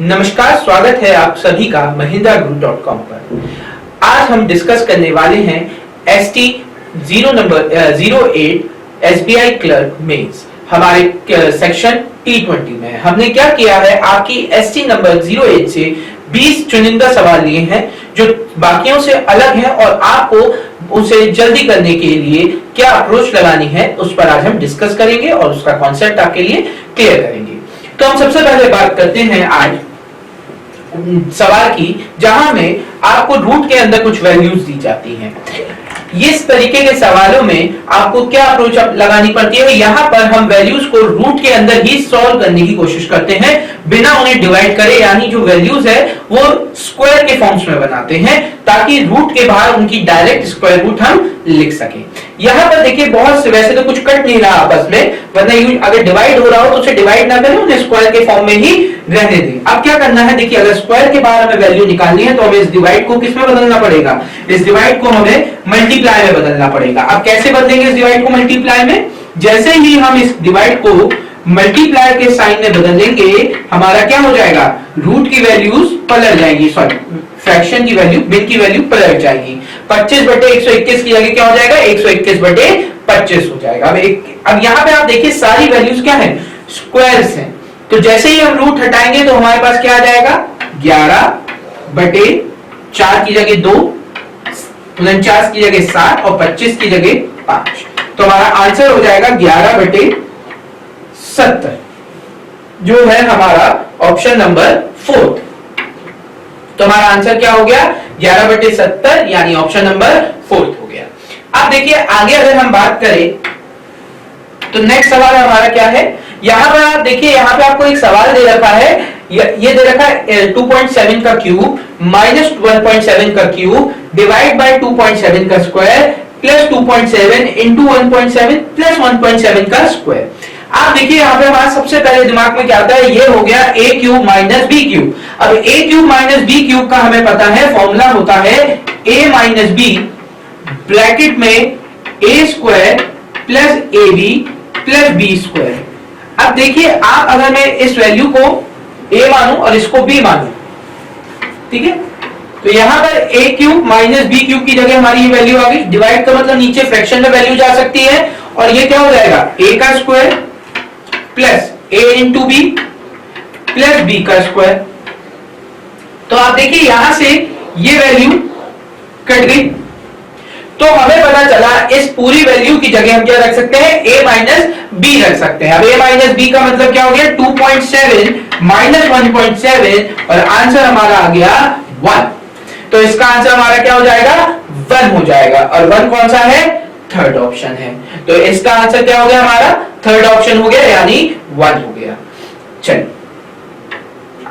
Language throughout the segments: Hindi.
नमस्कार, स्वागत है आप सभी का mahindra.com पर। आज हम डिस्कस करने वाले हैं ST 08 SBI क्लर्क मेंस हमारे सेक्शन T20 में। हमने क्या किया है, आपकी ST नंबर 08 से 20 चुनिंदा सवाल लिए हैं जो बाकियों से अलग है और आपको उसे जल्दी करने के लिए क्या अप्रोच लगानी है उस पर आज हम डिस्कस करेंगे और उसका कॉन्सेप्ट आपके लिए क्लियर करेंगे। तो हम सबसे पहले बात करते हैं आज सवाल की, जहां में आपको रूट के अंदर कुछ वैल्यूज दी जाती हैं। इस तरीके के सवालों में आपको क्या अप्रोच लगानी पड़ती है, यहाँ पर हम वैल्यूज को रूट के अंदर ही सॉल्व करने की कोशिश करते हैं बिना उन्हें डिवाइड करे, यानी जो वैल्यूज है वो स्क्वायर के फॉर्म्स में बनाते हैं ताकि रूट के बाहर उनकी डायरेक्ट स्क्वायर रूट हम लिख सकें। यहाँ पर देखिए बहुत से, वैसे तो कुछ कट नहीं रहा आपस में, वरना अगर डिवाइड हो रहा हो तो उसे डिवाइड ना करें, उन्हें स्क्वायर के फॉर्म में ही रहने दें। अब क्या करना है, देखिए अगर स्क्वायर के बाहर हमें वैल्यू निकालनी है तो हमें इस डिवाइड को किसमें बदलना पड़ेगा, इस डिवाइड को हमें मल्टीप्लाई में बदलना पड़ेगा। अब कैसे बदलेंगे इस डिवाइड को मल्टीप्लाई में, जैसे ही हम इस डिवाइड को मल्टीप्लाई के साइन में बदलेंगे हमारा क्या हो जाएगा, रूट की वैल्यूज पलट जाएगी, सॉरी फ्रैक्शन की वैल्यू, बिन की वैल्यू पलट जाएगी। 25/121 की जगह क्या हो जाएगा, 121/25 हो जाएगा। अब यहाँ पे आप देखिए सारी वैल्यूज क्या है, स्क्वायर्स हैं, तो जैसे ही हम रूट हटाएंगे तो हमारे पास क्या आ जाएगा, 11/4 की जगह 2, 49 की जगह 7 और 25 की जगह 5। तो हमारा आंसर हो जाएगा 11/70, जो है हमारा ऑप्शन नंबर 4। तो हमारा आंसर क्या हो गया, 11/70, यानी ऑप्शन नंबर 4 हो गया। अब देखिए आगे अगर हम बात करें तो नेक्स्ट सवाल हमारा क्या है, यहां पर आप देखिए, यहां पे आपको एक सवाल दे रखा है, ये दे रखा है 2.7 का क्यूब माइनस 1.7 का क्यूब डिवाइड बाय 2.7 का स्क्वायर प्लस 2.7 इंटू 1.7 प्लस 1.7 का स्क्वायर। आप देखिए यहाँ पे हमारा सबसे पहले दिमाग में क्या आता है, ये हो गया a cube minus b cube. अब a cube minus b cube का हमें पता है फॉर्मूला होता है a माइनस b ब्रैकेट में a square plus ab plus b square. अब देखिए आप, अगर मैं इस वैल्यू को a मानूं और इसको b मानूं, ठीक है, तो यहां पर a cube minus b cube की जगह हमारी ये वैल्यू आ गई। डिवाइड का मतलब नीचे फ्रैक्शन में वैल्यू जा सकती है और ये क्या हो जाएगा, a का square plus a into b plus b का स्क्वायर। तो आप देखिए यहां से ये वैल्यू कट गई, तो हमें पता चला इस पूरी वैल्यू की जगह हम क्या रख सकते हैं, a माइनस b रख सकते हैं। अब a माइनस b का मतलब क्या हो गया, 2.7 माइनस 1.7 और आंसर हमारा आ गया 1। तो इसका आंसर हमारा क्या हो जाएगा, 1 हो जाएगा, और 1 कौन सा है, थर्ड ऑप्शन है। तो इसका आंसर क्या हो गया, हमारा थर्ड ऑप्शन हो गया, यानी 1 हो गया। चलिए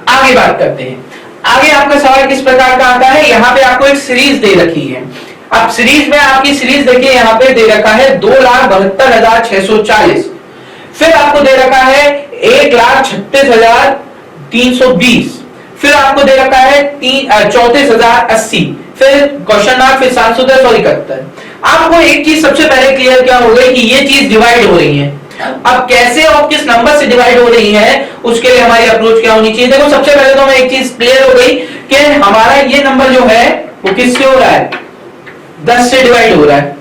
आगे बात करते हैं। आगे आपका सवाल किस प्रकार का आता है, यहाँ पे आपको एक सीरीज दे रखी है। अब सीरीज में आपकी सीरीज देखिए, यहाँ पे दे रखा है 2,72,640, फिर आपको दे रखा है 1,36,320, फिर आपको दे रखा है 34,080, फिर क्वेश्चन मार्क, फिर 710 और 71। आपको एक चीज सबसे पहले क्लियर क्या हो गई कि ये चीज डिवाइड हो रही है। अब कैसे और किस नंबर से डिवाइड हो रही है उसके लिए हमारी अप्रोच क्या होनी चाहिए। देखो सबसे पहले तो हमें एक चीज क्लियर हो गई कि हमारा ये नंबर जो है वो किससे हो रहा है, 10 से डिवाइड हो रहा है,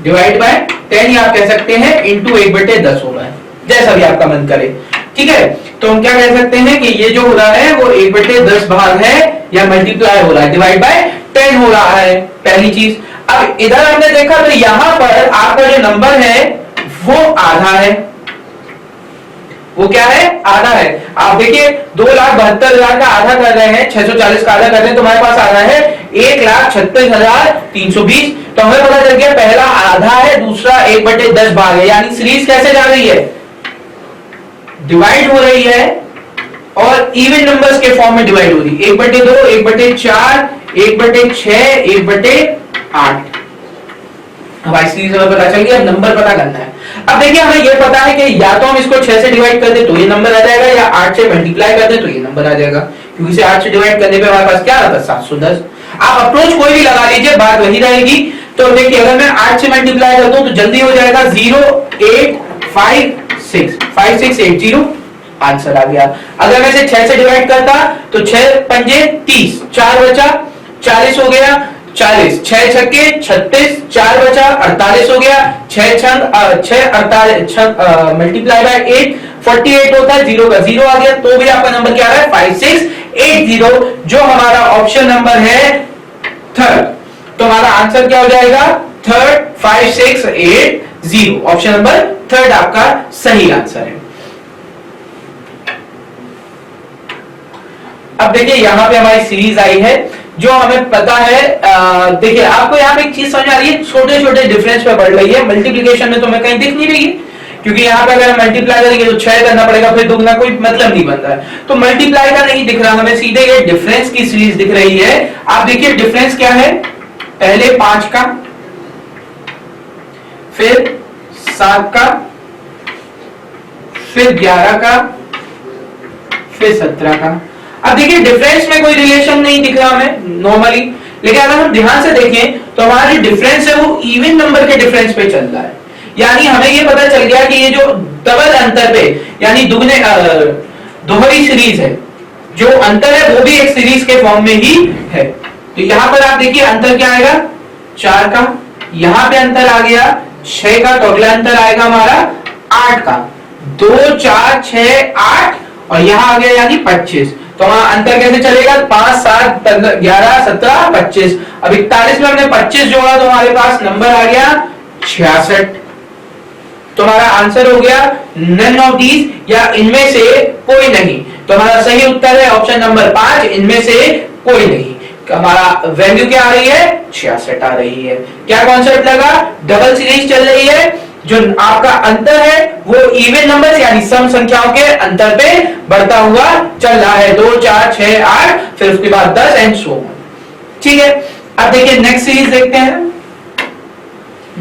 डिवाइड बाय 10 या आप कह सकते हैं इंटू 1/10 हो रहा है, जैसा भी आपका मन करे, ठीक है। तो हम क्या कह सकते हैं कि ये जो हो रहा है वो 1/10 भाग है या मल्टीप्लाई हो रहा है, डिवाइड बाय 10 हो रहा है, पहली चीज। अब इधर हमने देखा तो यहां पर आपका जो नंबर है वो आधा है, वो क्या है, आधा है। आप देखिए 2,72,000 का आधा कर रहे हैं, 640 का आधा कर रहे हैं, तो हमारे पास आ रहा है 1,36,320। तो हमें पता चल गया पहला आधा है, दूसरा 1/10 भाग है, यानी सीरीज कैसे जा रही है, डिवाइड हो रही है और इवन नंबर्स के फॉर्म में डिवाइड हो रही है, 1/2, 1/4, 1/6, 1/8। हमारी सीरीज हमें पता चल गया, अब नंबर पता करना है। अब देखिए हमें यह पता है कि या तो हम इसको 6 से डिवाइड कर दे तो ये नंबर आ जाएगा, या 8 से मल्टीप्लाई कर दे तो ये नंबर आ जाएगा, क्योंकि इसे 8 से डिवाइड करने पे हमारे पास क्या आता है, 710। आप अप्रोच कोई भी लगा लीजिए, बात वही रहेगी। तो देखिए अगर मैं 8 से मल्टीप्लाई कर दूं तो जल्दी हो जाएगा, 0 8 5 6 5680 आंसर आ गया। अगर मैं इसे 6 से डिवाइड करता तो 6 पंजे 30, 4 बचा 40 हो गया, 40, 6 छक्के 36, 4 बचा 48 हो गया, 6 मल्टीप्लाई बाय 8 48 होता है, 0 का 0 आ गया, तो भी आपका नंबर क्या आ रहा है 5680, जो हमारा ऑप्शन नंबर है थर्ड। तो हमारा आंसर क्या हो जाएगा थर्ड 5680, ऑप्शन नंबर थर्ड आपका सही आंसर है। अब देखिए यहां पे हमारी सीरीज आई है जो हमें पता है। देखिए आपको यहाँ पे एक चीज समझ आ रही है, छोटे छोटे डिफरेंस पे बढ़ रही है। मल्टीप्लिकेशन में तो हमें कहीं दिख नहीं रही है, क्योंकि यहाँ पे अगर मल्टीप्लाई करेंगे तो 6 करना पड़ेगा, फिर दुगना कोई मतलब नहीं बनता है, तो मल्टीप्लाई का नहीं दिख रहा हमें, सीधे ये डिफरेंस की सीरीज दिख रही है। आप देखिए डिफरेंस क्या है, पहले 5 का, फिर 7 का, फिर 11 का, फिर 17 का। अब देखिए डिफरेंस में कोई रिलेशन नहीं दिख रहा हमें नॉर्मली, लेकिन अगर हम ध्यान से देखें तो हमारा जो डिफरेंस है वो इवन नंबर के डिफरेंस पे चल रहा है। यानी हमें ये पता चल गया कि ये जो डबल अंतर पे यानी दुगने दोहरी सीरीज है, जो अंतर है वो भी एक सीरीज के फॉर्म में ही है। तो यहां पर आप देखिए अंतर क्या आएगा 4 का, यहां पे अंतर आ गया 6 का, तो अगला अंतर आएगा हमारा 8 का, 2 4 6 8, और यहां आ गया यानी 25। तो वहां अंतर कैसे चलेगा 5 7 11 17 25। अब 41 में हमने 25 जोड़ा तो हमारे पास नंबर आ गया 66। तो हमारा आंसर हो गया नन ऑफ दीज, या इनमें से कोई नहीं। तो हमारा सही उत्तर है ऑप्शन नंबर 5, इनमें से कोई नहीं। हमारा वैल्यू क्या आ रही है 66 आ रही है। क्या कॉन्सेप्ट लगा, डबल सीरीज चल रही है, जो आपका अंतर है वो इवन नंबर्स यानी सम संख्याओं के अंतर पे बढ़ता हुआ चल रहा है, 2 4 6 8, फिर उसके बाद 10 एंड सो ऑन। ठीक है, अब देखिए नेक्स्ट सीरीज देखते हैं।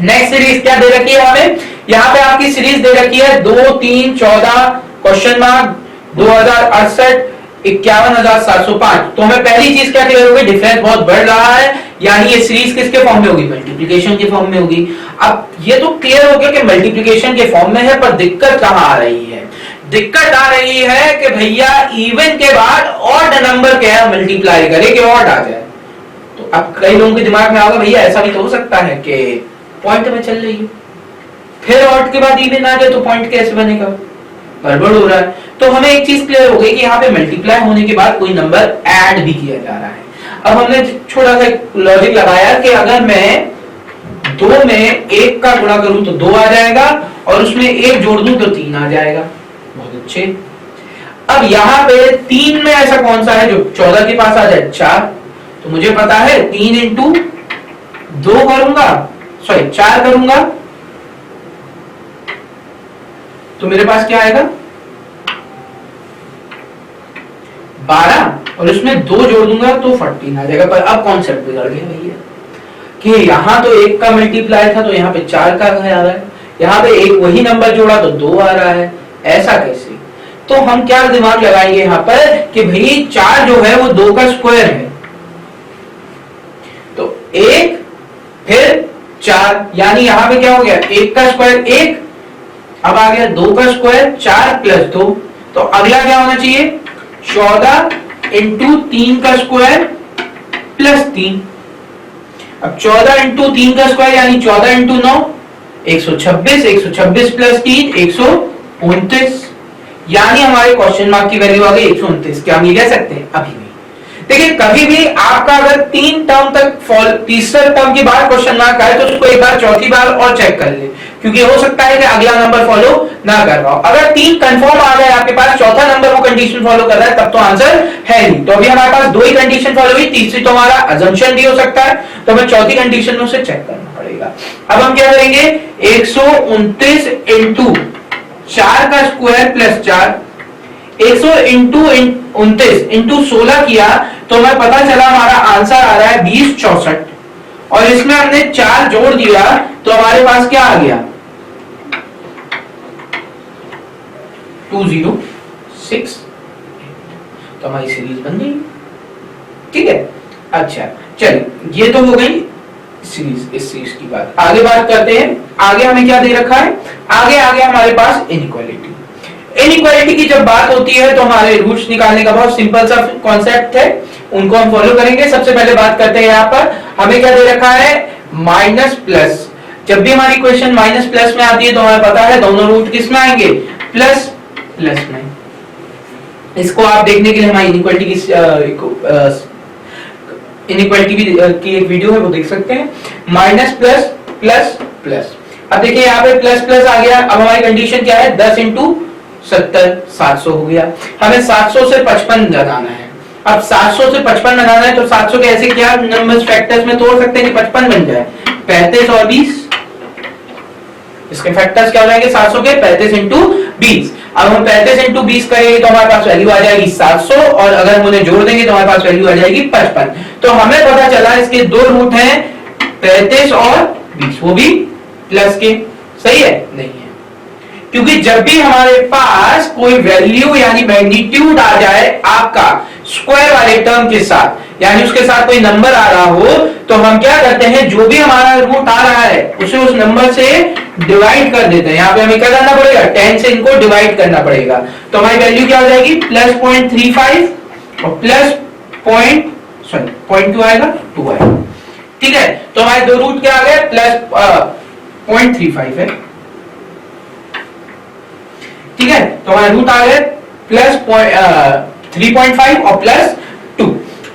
नेक्स्ट सीरीज क्या दे रखी है हमें, यहाँ पे आपकी सीरीज दे रखी है 2 3 14 क्वेश्चन मार्क 2068 51,705। तो हमें पहली चीज क्या क्लियर होगी, डिफरेंस बहुत बढ़ रहा है, यानी ये सीरीज किसके फॉर्म में होगी, मल्टीप्लिकेशन के फॉर्म में होगी। अब ये तो क्लियर हो गया कि मल्टीप्लिकेशन के फॉर्म में है, पर दिक्कत कहां आ रही है, दिक्कत आ रही है कि भैया इवन के बाद ऑड नंबर क्या मल्टीप्लाई करे कि ऑड आ जाए। तो अब कई लोगों के दिमाग में आएगा भैया ऐसा भी तो हो सकता है कि पॉइंट में चल रही है, फिर ऑड के बाद इवन आ जाए तो पॉइंट कैसे बनेगा, गड़बड़ हो रहा है। तो हमें एक चीज क्लियर हो गई कि यहाँ पे मल्टीप्लाई होने के बाद कोई नंबर ऐड भी किया जा रहा है। अब हमने छोटा सा लॉजिक लगाया कि अगर मैं 2 में 1 का गुणा करूं तो 2 आ जाएगा, और उसमें 1 जोड़ दूं तो 3 आ जाएगा। बहुत अच्छे। अब यहाँ पे 3 में ऐसा कौन सा है जो 14 के पास आ जाए, 4। तो मुझे पता है 3 इंटू 2 करूंगा, सॉरी 4 करूंगा, तो मेरे पास क्या आएगा 12, और इसमें 2 जोड़ दूंगा तो 14 आ जाएगा। पर अब कॉन्सेप्ट बिगड़ गया भैया कि यहाँ तो 1 का मल्टीप्लाई था तो यहाँ पे 4 का आ रहा है, यहाँ पे एक वही नंबर जोड़ा तो 2 आ रहा है, ऐसा कैसे। तो हम क्या दिमाग लगाएंगे यहाँ पर कि भाई 4 जो है वो 2 का स्क्वायर है, तो 1 फिर 4, यानी यहाँ पे क्या हो गया 1 का स्क्वायर 1, अब आ गया 2 का स्क्वायर 4 प्लस 2, तो अगला क्या होना चाहिए 14 इंटू 3 का स्क्वायर प्लस 3। अब 14 इंटू 3 का स्क्वायर यानी 14 इंटू 9 126, 126 प्लस 3 129, यानी हमारे क्वेश्चन मार्क की वैल्यू आ गई 129। क्या हम ये कह सकते हैं, अभी नहीं। देखिए कभी भी आपका अगर 3 टर्म तक तीसरे टर्म की बार क्वेश्चन मार्क आए तो उसको एक बार चौथी बार और चेक कर ले, क्योंकि हो सकता है कि अगला नंबर फॉलो ना कर रहा हो। अगर 3 कंफर्म आ गए आपके पास, चौथा नंबर वो कंडीशन फॉलो कर रहा है, तब तो आंसर है नहीं। तो अभी हमारे पास 2 ही कंडीशन फॉलो हुई, तीसरी तो हमारा अजम्पशन भी हो सकता है, तो हमें चौथी कंडीशन में उसे चेक करना पड़ेगा। अब हम क्या करेंगे 129 इंटू 4 का स्क्वायर प्लस 4, 129 इंटू 16 किया तो हमें पता चला हमारा आंसर आ रहा है 2064, और इसमें हमने 4 जोड़ दिया तो हमारे पास क्या आ गया 206। तो हमारी सीरीज बन गई। ठीक है, अच्छा चलिए ये तो हो गई सीरीज, इस सीरीज की बात। आगे बात करते हैं, आगे हमें क्या दे रखा है, आगे हमारे पास इनइक्वालिटी। इनइक्वालिटी की जब बात होती है तो हमारे रूट्स निकालने का बहुत सिंपल सा कॉन्सेप्ट है, उनको हम फॉलो करेंगे। सबसे पहले बात करते हैं, यहाँ पर हमें क्या दे रखा है, माइनस प्लस। जब भी हमारी इक्वेशन माइनस प्लस में आती है तो हमें पता है दोनों रूट किस में आएंगे, प्लस प्लस में। इसको आप देखने के लिए हमारी इनइक्वालिटी की एक वीडियो है, वो देख सकते हैं। माइनस प्लस प्लस प्लस, अब देखिए यहाँ पे प्लस प्लस आ गया। अब हमारी कंडीशन क्या है, 10 इंटू 70 700 हो गया। हमें 700 से 55 लगाना है। अब 700 से 55 लगाना है तो 700 के ऐसे क्या नंबर्स फैक्टर्स में तोड़ सकते हैं कि 55 बन जाए, 35 और 20। इसके फैक्टर्स क्या हो जाएंगे 700 के, 35 इंटू 20। अब हम 35 इंटू 20 करेंगे तो हमारे पास वैल्यू आ जाएगी 700, और अगर हम उन्हें जोड़ देंगे तो हमारे पास वैल्यू आ जाएगी 55। तो हमें पता चला इसके दो रूट हैं 35 और 20, वो भी प्लस के। सही है? नहीं है, क्योंकि जब भी हमारे पास कोई वैल्यू यानी मैग्नीट्यूड आ जाए आपका स्क्वायर वाले टर्म के साथ, यानी उसके साथ कोई नंबर आ रहा हो, तो हम क्या करते हैं, जो भी हमारा रूट आ रहा है उसे उस नंबर से डिवाइड कर देते हैं। यहाँ पे हमें क्या करना पड़ेगा, 10 से इनको डिवाइड करना पड़ेगा। तो हमारी वैल्यू क्या हो जाएगी, प्लस 0.35 और प्लस 0.2 आएगा, 2 आएगा। ठीक है, तो हमारे दो रूट क्या आ गए, प्लस 0.35 है। ठीक है, तो हमारे रूट आ गए प्लस 3.5 और प्लस 2।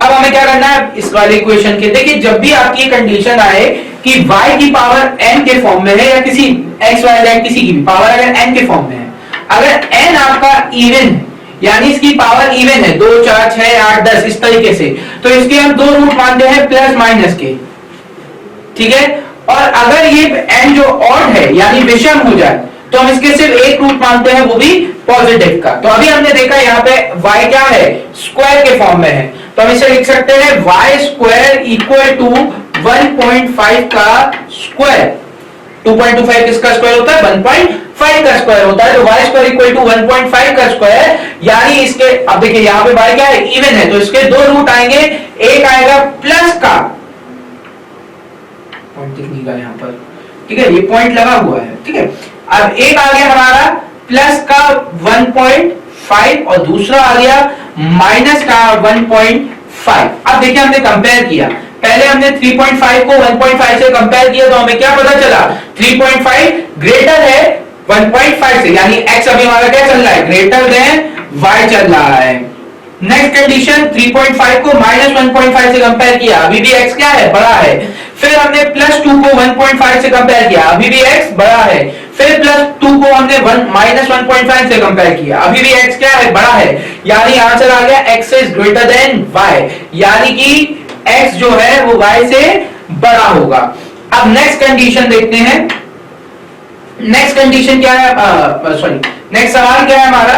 अब हमें क्या करना है इस वाले इक्वेशन के, देखिए जब भी आपकी कंडीशन आए कि y की पावर n के फॉर्म में है या किसी x y z किसी की भी पावर अगर n के फॉर्म में है, अगर n आपका इवन है यानी इसकी पावर इवन है 2 4 6 8 10 इस तरीके से, तो इसके हम दो रूट मानते हैं प्लस माइनस के। ठीक है, और अगर ये n जो ऑड है यानी विषम हो जाए तो हम इसके सिर्फ एक रूट मानते हैं, वो भी पॉजिटिव का। तो अभी हमने देखा यहाँ पे y क्या है, स्क्वायर के फॉर्म में है, तो हम इसे लिख सकते हैं y स्क्वायर इक्वल टू 1.5 का स्क्वायर। 2.25 किसका स्क्वायर होता है, 1.5 का स्क्वायर होता है। तो y स्क्वायर इक्वल टू 1.5 का स्क्वायर, यानी इसके, अब देखिए यहाँ पे y क्या है, इवन है, तो इसके दो रूट आएंगे, एक आएगा प्लस का, पॉइंट दिखने का यहाँ पर, ठीक है, ये पॉइंट लगा हुआ है। ठीक है, अब एक आ गया हमारा प्लस का 1.5 और दूसरा आ गया माइनस का 1.5। अब देखिए हमने कंपेयर किया, पहले हमने 3.5 को 1.5 से कंपेयर किया तो हमें क्या पता चला, 3.5 ग्रेटर है 1.5 से, यानी x अभी हमारा क्या चल रहा है, ग्रेटर देन y चल रहा है। नेक्स्ट कंडीशन 3.5 को माइनस 1.5 से कंपेयर किया, अभी भी x क्या है, बड़ा है। फिर हमने प्लस 2 को 1.5 से कंपेयर किया, अभी भी x बड़ा है। फिर प्लस 2 को हमने माइनस 1.5 से कंपेयर किया, अभी भी x क्या है, बड़ा है। यानी आंसर आ गया x is greater than y, यानी कि x जो है वो y से बड़ा होगा। अब नेक्स्ट कंडीशन देखते हैं, नेक्स्ट कंडीशन क्या है, सॉरी नेक्स्ट सवाल क्या है हमारा।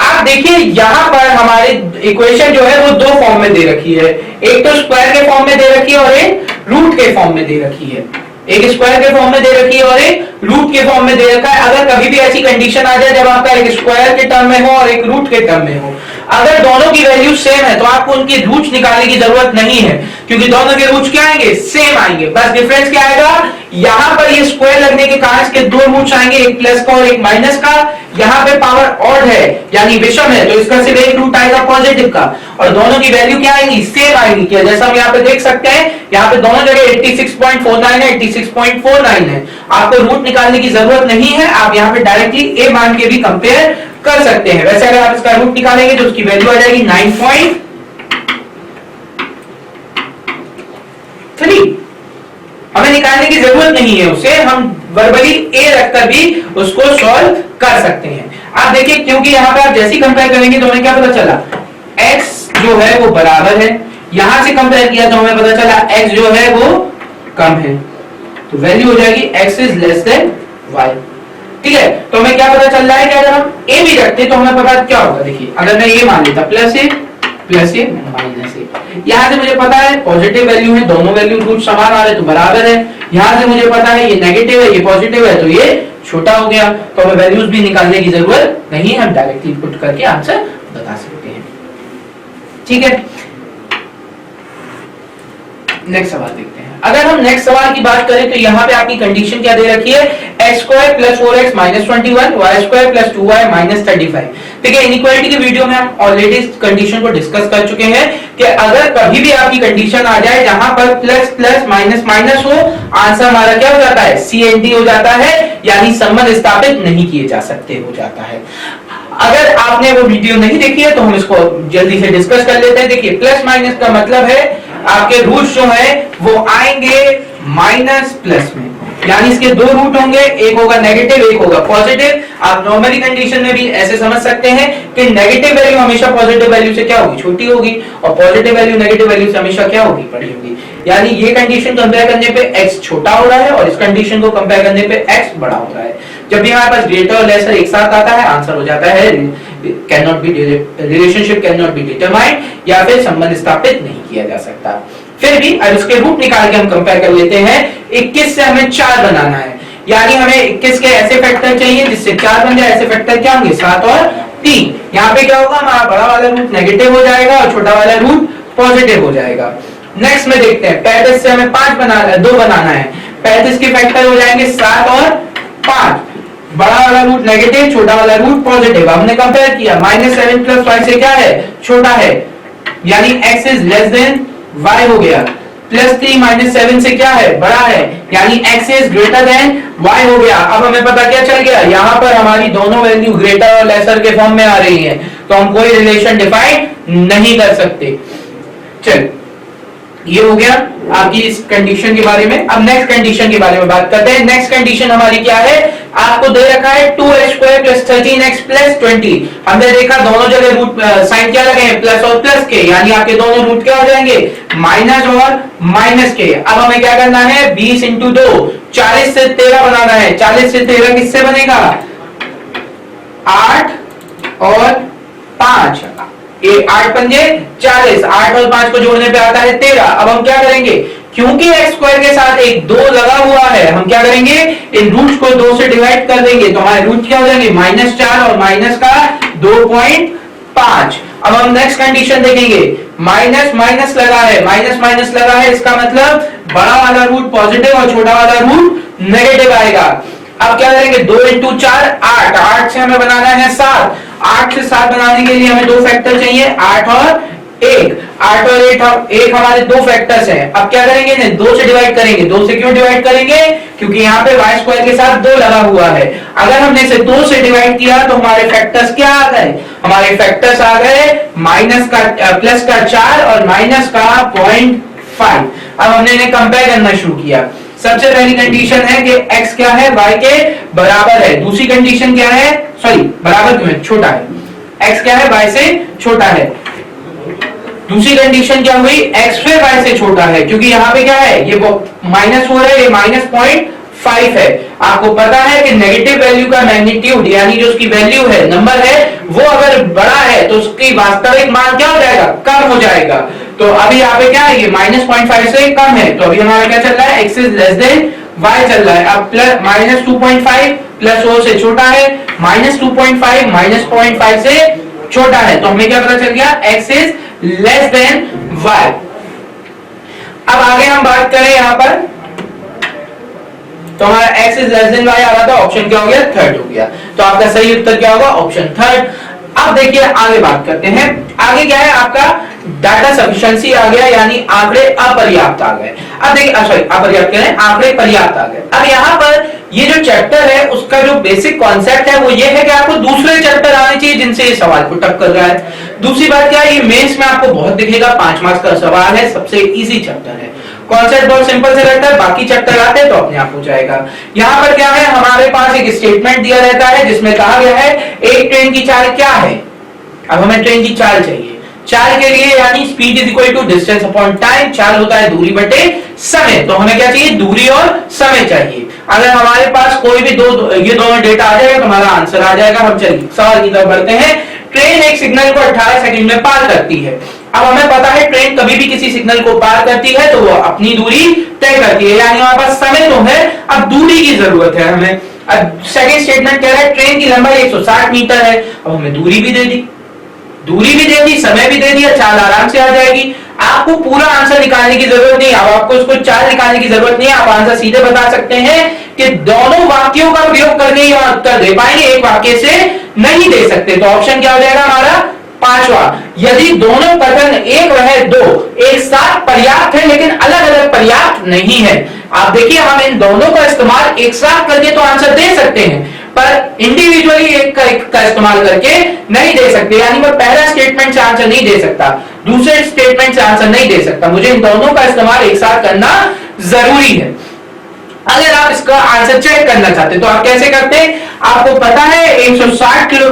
आप देखिए यहां पर हमारे इक्वेशन जो है वो दो फॉर्म में दे रखी है, एक तो स्क्वायर के फॉर्म में दे रखी है और एक रूट के फॉर्म में दे रखी है। एक स्क्वायर के फॉर्म में दे रखी है और एक रूट के फॉर्म में दे रखा है। अगर कभी भी ऐसी कंडीशन आ जाए जब आपका एक स्क्वायर के टर्म में हो और एक रूट के टर्म में हो, अगर दोनों की वैल्यू सेम है तो आपको उनके रूट्स निकालने की जरूरत नहीं है, क्योंकि दोनों के रूट्स क्या आएंगे, सेम आएंगे। बस डिफरेंस क्या आएगा, यहां पर ये स्क्वायर लगने के कारण इसके दो रूट्स आएंगे, एक प्लस का और एक माइनस का। यहां पे पावर ऑड है यानी विषम है, तो इसका सिर्फ एक रूट आएगा पॉजिटिव का, और दोनों की वैल्यू क्या आएगी, सेम आएगी। क्या, जैसा हम यहाँ पे देख सकते हैं, यहाँ पे दोनों जगह 86.49 है, 86.49 है। आपको रूट निकालने की जरूरत नहीं है, आप यहाँ पे डायरेक्टली ए मान के भी कंपेयर कर सकते हैं। वैसे अगर आप इसका रूट निकालेंगे तो उसकी वैल्यू आ जाएगी 9.3। हमें निकालने की जरूरत नहीं है उसे, हम वर्बली ए रखकर भी उसको सॉल्व कर सकते हैं। आप देखिए, क्योंकि यहाँ पे आप जैसे ही कंपेयर करेंगे तो हमें क्या पता चला, x जो है वो बराबर है, यहां से कंपेयर किया तो हमें पता चला x जो है वो कम है, तो वैल्यू हो जाएगी x is less than y। ठीक है, तो हमें क्या पता चल रहा है कि अगर हम a भी रखते तो हमें पता क्या होगा। देखिए अगर मैं ये मान लेता प्लस ए माइनस ए, यहां से मुझे पता है पॉजिटिव वैल्यू है, दोनों वैल्यू रूट समान आ रहे तो बराबर है। यहां से मुझे पता है ये नेगेटिव है ये पॉजिटिव है, तो ये छोटा हो गया, तो हमें वैल्यूज भी निकालने की जरूरत नहीं है, हम डायरेक्टली पुट करके आंसर बता सकते हैं। ठीक है, नेक्स्ट सवाल देखते हैं। अगर हम नेक्स्ट सवाल की बात करें तो यहाँ पे आपकी कंडीशन क्या दे रखी है, x² + 4x - 21 y² + 2y - 35। देखिए इनइक्वालिटी की वीडियो में हम ऑलरेडी इस कंडीशन को डिस्कस कर चुके हैं कि अगर कभी भी आपकी कंडीशन आ जाए जहां पर प्लस प्लस माइनस माइनस हो, आंसर हमारा क्या हो जाता है, CND हो जाता है, यानी संबंध स्थापित नहीं किए जा सकते हो जाता है। अगर आपने वो वीडियो नहीं देखी है तो हम इसको जल्दी से डिस्कस कर लेते हैं। देखिए प्लस माइनस का मतलब है आपके रूट्स जो है वो आएंगे माइनस प्लस में, यानी इसके दो रूट होंगे, एक होगा नेगेटिव एक होगा पॉजिटिव। आप नॉर्मली कंडीशन में भी ऐसे समझ सकते हैं कि नेगेटिव वैल्यू हमेशा पॉजिटिव वैल्यू से क्या होगी, छोटी होगी, और पॉजिटिव वैल्यू नेगेटिव वैल्यू से हमेशा क्या होगी, बड़ी होगी। यानी ये कंडीशन कंपेयर करने पे x छोटा हो रहा है और इस कंडीशन को कंपेयर करने पे x बड़ा हो रहा है। जब भी हमारे पास ग्रेटर और लेसर एक साथ आता है, आंसर हो जाता है can not be relationship can not be determined, या फिर संबंध स्थापित नहीं किया जा सकता। फिर भी अब इसके रूट निकाल के हम कंपेयर कर लेते हैं। 21 से हमें 4 बनाना है, यानी हमें 21 के ऐसे फैक्टर चाहिए जिससे 4 बन जाए। ऐसे फैक्टर क्या होंगे, 7 और 3। यहाँ पे क्या होगा, हमारा बड़ा वाला रूट नेगेटिव हो जाएगा और छोटा वाला रूट पॉजिटिव हो जाएगा। नेक्स्ट में देखते हैं 35 से हमें 5 बनाना है, 2 बनाना है। 35 के फैक्टर हो जाएंगे 7 और 5। बड़ा वाला रूट नेगेटिव, छोटा वाला रूट पॉजिटिव। हमने कंपेयर किया, -7 + 5 से क्या है, छोटा है, यानी x is less than y हो गया। +3 - 7 से क्या है, बड़ा है, यानी x is greater than y हो गया। अब हमें पता क्या चल गया, यहाँ पर हमारी दोनों वैल्यू ग्रेटर और लेसर के फॉर्म में आ रही है, तो हम कोई रिलेशन डिफाइन नहीं कर सकते। चल ये हो गया आपकी इस कंडीशन के बारे में। अब नेक्स्ट कंडीशन के बारे में बात करते हैं। नेक्स्ट कंडीशन हमारी क्या है, आपको दे रखा है 2x² + 13x + 20। हमने देखा दोनों जगह रूट साइन क्या लगे हैं, प्लस और प्लस के, यानी आपके दोनों रूट क्या हो जाएंगे, माइनस और माइनस के। अब हमें क्या करना है, 20 × 2 40 से 13 बनाना है। 40 से 13 किससे बनेगा, 8 और 5, 8 पंजे 40, 8 और 5 को जोड़ने पे आता है 13। अब हम क्या करेंगे, क्योंकि x² के साथ एक 2 लगा हुआ है, हम क्या करेंगे, इन रूट्स को 2 से डिवाइड कर देंगे, तो हमारे रूट क्या हो जाएंगे, -4 और माइनस का 2.5। अब हम नेक्स्ट कंडीशन देखेंगे, माइनस माइनस लगा है, माइनस माइनस लगा है, इसका मतलब बड़ा वाला रूट पॉजिटिव और छोटा वाला रूट नेगेटिव आएगा। अब क्या करेंगे, 2 × 4 8, 8 से हमें बनाना है 7, 8 से 7 बनाने के लिए हमें 2 फैक्टर चाहिए, 8 और 1, 8 और 1 हमारे 2 फैक्टर्स हैं। अब क्या करेंगे, इन्हें 2 से डिवाइड करेंगे। 2 से क्यों डिवाइड करेंगे, क्योंकि यहाँ पे y² के साथ 2 लगा हुआ है। अगर हमने इसे 2 से डिवाइड किया तो हमारे फैक्टर्स क्या आ गए, हमारे फैक्टर्स आ गए प्लस का 4 और माइनस का 0.5। अब हमने इन्हें कंपेयर करना शुरू किया। सबसे पहली कंडीशन है कि x क्या है, y के बराबर है। दूसरी कंडीशन क्या है, सॉरी बराबर क्यों है, छोटा है, x क्या है, y से छोटा है। दूसरी कंडीशन क्या हुई, x फिर y से छोटा है, क्योंकि यहाँ पे क्या है, ये माइनस हो रहा है, ये -0.5 है। आपको पता है कि नेगेटिव वैल्यू का मैग्नीट्यूड, यानी जो उसकी वैल्यू है, नंबर है, वो अगर बड़ा है तो उसकी वास्तविक मान क्या हो जाएगा, कम हो जाएगा। तो अभी यहाँ पे क्या है, ये -0.5 से कम है, तो अभी हमारा क्या चल रहा है, x is less than y चल रहा है। अब -2.5 प्लस o से छोटा है, -2.5 -0.5 से छोटा है, तो हमें क्या पता चल गया, x is less than y। अब आगे हम बात करें यहाँ पर, तो हमारा x is less than y आ रहा था, ऑप्शन क्या हो गया, थर्ड हो गया। तो आपका सही उत्तर क्या होगा, ऑप्शन थर्ड। अब देखिए आगे बात करते हैं। आगे क्या है, आपका डाटा सफिशिएंसी आ गया, यानी आंकड़े अपर्याप्त आ गए। अब देखिए सॉरी अपर्याप्त कह रहे हैं, आंकड़े पर्याप्त आ गए। अब यहाँ पर ये जो चैप्टर है उसका जो बेसिक कॉन्सेप्ट है वो ये है कि आपको दूसरे चैप्टर आने चाहिए जिनसे ये सवाल पुट अप कर रहा है। दूसरी बात क्या है, ये मेंस में आपको बहुत दिखेगा, 5 मार्क्स का सवाल है, सबसे इजी चैप्टर है, कॉन्सेप्ट बहुत सिंपल से रहता है, बाकी चैप्टर आते हैं तो अपने आप हो जाएगा। यहाँ पर क्या है, हमारे पास एक स्टेटमेंट दिया रहता है जिसमें कहा गया है एक ट्रेन की चाल क्या है। अब हमें ट्रेन की चाल चाहिए, चाल के लिए यानी speed is equal to distance upon time, चाल होता है दूरी बटे समय, तो हमें क्या चाहिए, दूरी और समय चाहिए। अगर हमारे पास कोई भी ये दोनों डेटा आ जाएगा तो हमारा आंसर आ जाएगा। हम चलिए सवाल की तरफ बढ़ते हैं। ट्रेन एक सिग्नल को 18 सेकंड में पार करती है। अब हमें पता है ट्रेन कभी भी किसी सिग्नल को पार करती है तो वो अपनी दूरी तय करती है, यानी हमारे पास समय तो है, अब दूरी की जरूरत है हमें। अब सेकंड स्टेटमेंट कह रहा है ट्रेन की लंबाई 160 मीटर है। अब हमें दूरी भी दे दी, समय भी दे दिया, चाल आराम से आ जाएगी। आपको पूरा आंसर निकालने की जरूरत नहीं, अब आपको उसको चाल निकालने की जरूरत नहीं है, आप आंसर सीधे बता सकते हैं कि दोनों वाक्यों का प्रयोग करके ही उत्तर दे पाएंगे, एक वाक्य से नहीं दे सकते। तो ऑप्शन क्या हो जाएगा हमारा पांचवा, यदि दोनों कथन एक वह दो एक साथ पर्याप्त है लेकिन अलग अलग पर्याप्त नहीं है। आप देखिए हम इन दोनों का इस्तेमाल एक साथ करके तो आंसर दे सकते हैं, पर इंडिविजुअली एक का इस्तेमाल करके नहीं दे सकते, यानी मैं पहला स्टेटमेंट से आंसर नहीं दे सकता, दूसरे स्टेटमेंट से आंसर नहीं दे सकता, मुझे इन दोनों का इस्तेमाल एक साथ करना जरूरी है। अगर आप इसका आंसर चेक करना चाहते हैं तो आप कैसे करते हैं, आपको पता है 160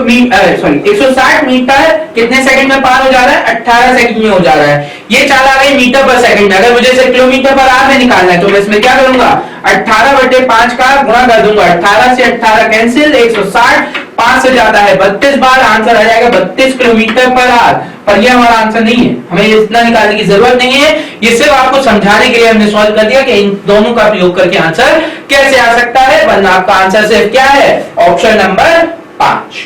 मीटर कितने सेकंड में पार हो जा रहा है, 18 सेकंड में हो जा रहा है। ये चाल आ रही मीटर पर सेकंड में, अगर मुझे इसे किलोमीटर पर आवर में निकालना है तो मैं इसमें क्या करूंगा, 18/5 का गुणा कर दूंगा, 18 से 18 कैंसिल, 160 5 से जाता है 32 बार, आंसर आ जाएगा 32 किलोमीटर पर आवर। पर यह हमारा आंसर नहीं है, हमें इतना निकालने की जरूरत नहीं है, ये सिर्फ आपको समझाने के लिए हमने सॉल्व कर दिया कि इन दोनों का प्रयोग करके आंसर कैसे आ सकता है, वरना आपका आंसर सिर्फ क्या है, ऑप्शन नंबर 5।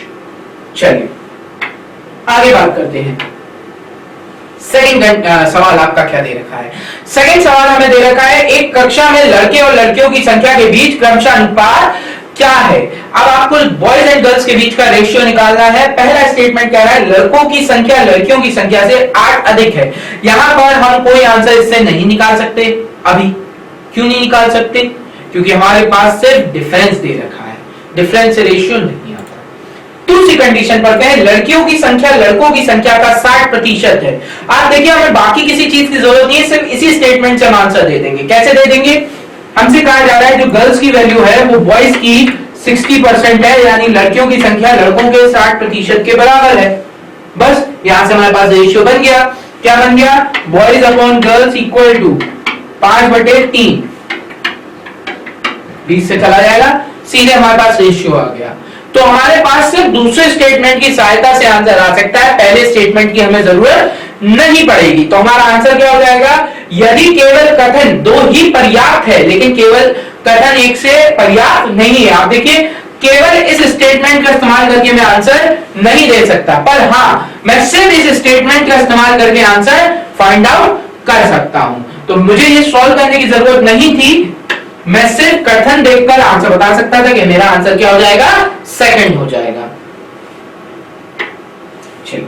चलिए आगे बात करते हैं। सेकंड सवाल आपका क्या दे रखा है, सेकंड सवाल हमें दे रखा है, एक कक्षा में लड़के और लड़कियों की संख्या के बीच क्रमशः अनुपात क्या है। अब आपको बॉयज एंड गर्ल्स के बीच का रेशियो निकालना है। पहला स्टेटमेंट कह रहा है लड़कों की संख्या लड़कियों की संख्या से 8 अधिक है। यहां पर हम कोई आंसर इससे नहीं निकाल सकते। अभी क्यों नहीं निकाल सकते, क्योंकि हमारे पास सिर्फ डिफरेंस दे रखा है, डिफरेंस से रेशियो नहीं आता। दूसरी कंडीशन पर कहें लड़कियों की संख्या लड़कों की संख्या का 60% है। आप देखिए हमें बाकी किसी चीज की जरूरत नहीं है, सिर्फ इसी स्टेटमेंट से हम आंसर दे देंगे। कैसे दे देंगे, हमसे कहा जा रहा है जो गर्ल्स की वैल्यू है वो बॉयज की 60% है, यानी लड़कियों की संख्या लड़कों के 60% के बराबर है। बस यहां से हमारे पास रेशियो बन गया। क्या बन गया, boys upon girls equal to 5/3, 20 से चला जाएगा, सीधे हमारे पास रेशियो आ गया। तो हमारे पास सिर्फ दूसरे स्टेटमेंट की सहायता से आंसर आ सकता है, पहले स्टेटमेंट की हमें जरूरत नहीं पड़ेगी। तो हमारा आंसर क्या हो जाएगा, यदि केवल कथन 2 ही पर्याप्त है लेकिन केवल कथन 1 से पर्याप्त नहीं है। आप देखिए केवल इस स्टेटमेंट का इस्तेमाल करके मैं आंसर नहीं दे सकता, पर हाँ मैं सिर्फ इस स्टेटमेंट का इस्तेमाल करके आंसर फाइंड आउट कर सकता हूं। तो मुझे ये सॉल्व करने की जरूरत नहीं थी, मैं सिर्फ कथन देखकर आंसर बता सकता था कि मेरा आंसर क्या हो जाएगा, सेकंड हो जाएगा। चलिए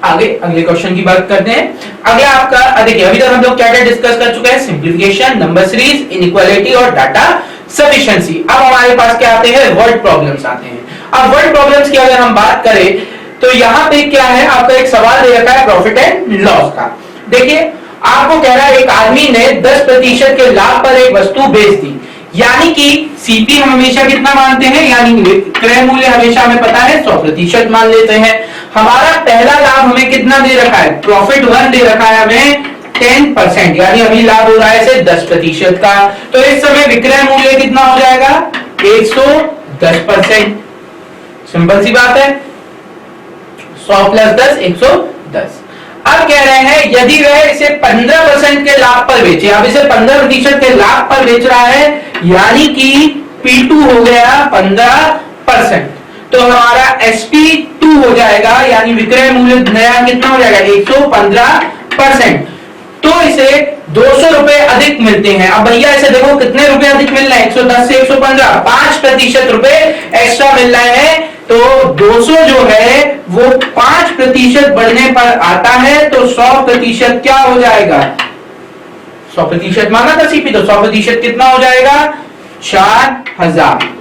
आगे अगले क्वेश्चन की बात करते हैं। अगला आपका देखिए अभी तक हम लोग क्या क्या डिस्कस कर चुके हैं, सिंप्लीफिकेशन, नंबर सीरीज, इनइक्वालिटी और डाटा सफिशिएंसी। अब हमारे पास क्या आते हैं, वर्ड प्रॉब्लम्स आते हैं। अब वर्ड प्रॉब्लम्स की अगर हम बात करें तो यहाँ पे क्या है, आपका एक सवाल दे रखा है प्रॉफिट एंड लॉस का। देखिए आपको कह रहा है एक आदमी ने 10% के लाभ पर एक वस्तु बेच दी, यानी कि सीपी हम हमेशा कितना मानते हैं, यानी क्रय मूल्य हमेशा हमें पता है 100% मान लेते हैं। हमारा पहला लाभ हमें कितना दे रखा है, प्रॉफिट 1 दे रखा है हमें 10%, यानी अभी लाभ हो रहा है इसे 10% का। तो इस समय विक्रय मूल्य कितना हो जाएगा, 110%। सिंपल सी बात है, 100 + 10 110। अब कह रहे हैं यदि वह इसे 15% के लाभ पर बेचे, अब इसे 15% के लाभ पर बेच रहा है, यानी कि P2 हो गया 15%, तो हमारा SP2 हो जाएगा, यानी विक्रय मूल्य नया कितना हो जाएगा 115%। तो इसे 200 रुपए अधिक मिलते हैं। अब भैया इसे देखो कितने रुपए अधिक मिल रहे हैं, 110 से 115, 5% रुपए एक्स्ट्रा मिल रहे हैं। तो 200 जो है वो 5% बढ़ने पर आता है, तो 100% क्या हो जाएगा, 100% माना था सीपी, तो 100% कितना हो जाएगा 4000।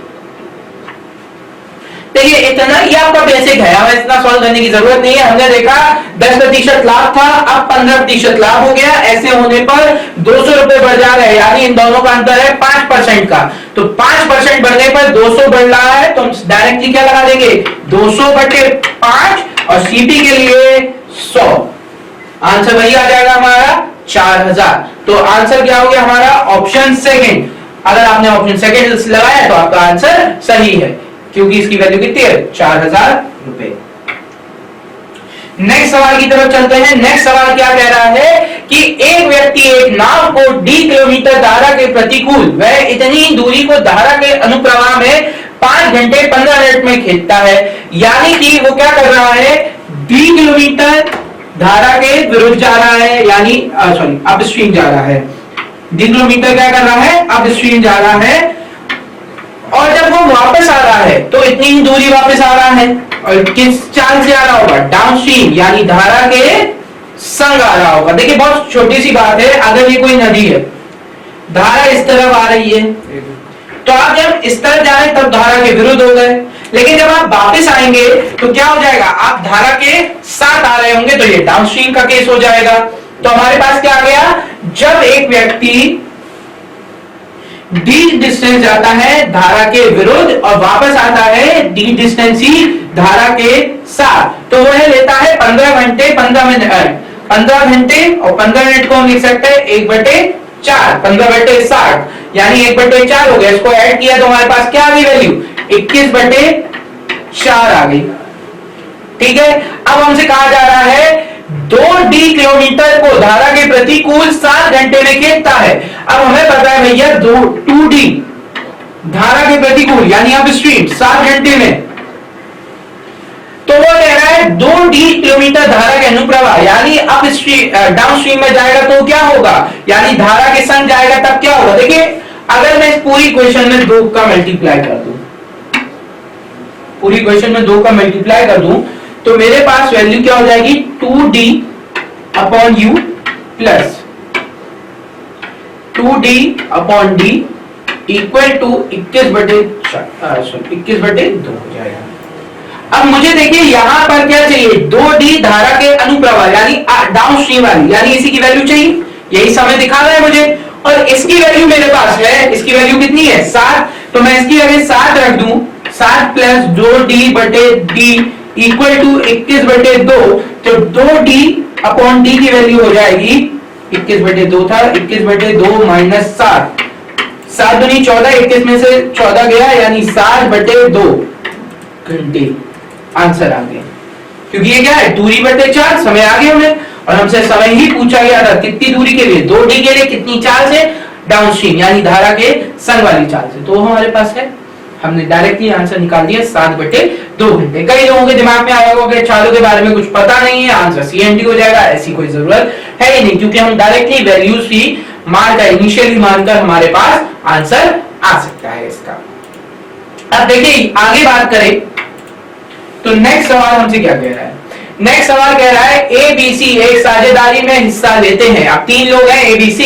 देखिए इतना ये आपका बेसिक है, हमें इतना सॉल्व करने की जरूरत नहीं है। हमने देखा 10% लाभ था, अब 15% लाभ हो गया, ऐसे होने पर 200 रुपए बढ़ जा रहे हैं, यानी इन दोनों का अंतर है 5% का। तो 5% बढ़ने पर 200 बढ़ रहा है, तो हम डायरेक्टली क्या लगा देंगे 200/5 और सीपी के लिए 100। आंसर वही आ जाएगा हमारा 4000। तो आंसर क्या हो गया हमारा ऑप्शन सेकंड। अगर आपने ऑप्शन सेकंड लगाया तो आपका आंसर सही है, क्योंकि इसकी वैल्यू कितनी है 4000 रुपए। नेक्स्ट सवाल की तरफ चलते हैं। नेक्स्ट सवाल क्या कह रहा है कि एक व्यक्ति एक नाव को d किलोमीटर धारा के प्रतिकूल वह इतनी दूरी को धारा के अनुप्रवाह में 5 घंटे 15 मिनट में खींचता है, यानी कि वो क्या कर रहा है, d किलोमीटर धारा के विरुद्ध जा रहा है, यानी सॉरी अपस्ट्रीम जा रहा है। डी किलोमीटर क्या कर रहा है, अपस्ट्रीम जा रहा है, और जब वो वापस आ रहा है तो इतनी ही दूरी वापस आ रहा है, और किस चाल से आ रहा होगा, डाउनस्ट्रीम, यानी धारा के संग आ रहा होगा। देखिए बहुत छोटी सी बात है, अगर ये कोई नदी है, धारा इस तरफ आ रही है, तो आप जब इस तरफ जा रहे हैं तब धारा के विरुद्ध हो गए, लेकिन जब आप वापस आएंगे तो क्या हो जाएगा, आप धारा के साथ आ रहे होंगे, तो ये डाउनस्ट्रीम का केस हो जाएगा। तो हमारे पास क्या आ गया, जब एक व्यक्ति डी डिस्टेंस जाता है धारा के विरुद्ध और वापस आता है डी डिस्टेंस ही धारा के साथ, तो वह लेता है 15 घंटे 15 मिनट, 15 घंटे, और 15 मिनट को हम लिख सकते हैं 1/4, 15/60, यानी 1/4 हो गया। इसको ऐड किया तो हमारे पास क्या आ गई वैल्यू, 21/4 आ गई। ठीक है, अब हमसे कहा जा रहा है 2d किलोमीटर को धारा के प्रतिकूल 7 घंटे में खींचता है। अब हमें पता है भैया 2d धारा के प्रतिकूल यानी अपस्ट्रीम 7 घंटे में, तो वो कह रहा है 2d किलोमीटर धारा के अनुप्रवाह यानी अपस्ट्रीम डाउनस्ट्रीम में जाएगा तो क्या होगा, यानी धारा के संग जाएगा तब क्या होगा। देखिए अगर मैं इस पूरी इक्वेशन में 2 का मल्टीप्लाई कर दूं, पूरी इक्वेशन में 2 का मल्टीप्लाई कर दूं, तो मेरे पास वैल्यू क्या हो जाएगी, 2d upon u plus 2d upon d equal to 21/2 हो जाएगा। अब मुझे देखिए यहां पर क्या चाहिए, 2d धारा के अनुप्रवाह यानी डाउनस्ट्रीम वाली, यानी इसी की वैल्यू चाहिए, यही समय दिखा रहा है मुझे, और इसकी वैल्यू मेरे पास है, इसकी वैल्यू कितनी है 7, तो मैं इसकी वैल्यू 7 रख दूं, 7 प्लस 2d/d इक्वल टू 21/2, तो 2d अपॉन d की वैल्यू हो जाएगी 21/2 था, 21/2 माइनस 7, 7 दूनी 14, 21 में से 14 गया, यानी 7/2 घंटे आंसर आ गया। क्योंकि ये क्या है, दूरी बटे 4, समय आ गया हमें, और हमसे समय ही पूछा गया था कितनी दूरी के लिए, 2d के लिए कितनी चाल से, डाउनस्ट्रीम यानी धारा के संग वाली चाल से, तो हमारे पास है, हमने डायरेक्टली आंसर निकाल दिया 7/2 घंटे। कई लोगों के दिमाग में आया होगा कि चालों के बारे में कुछ पता नहीं है, आंसर CNT हो जाएगा, ऐसी कोई जरूरत है ही नहीं, क्योंकि हम डायरेक्टली वैल्यूज ही मानकर, इनिशियली मानकर हमारे पास आंसर आ सकता है इसका। अब देखिए आगे बात करें तो नेक्स्ट सवाल हमसे क्या कह रहा है, नेक्स्ट सवाल कह रहा है ABC एक साझेदारी में हिस्सा लेते हैं। अब 3 लोग हैं ABC,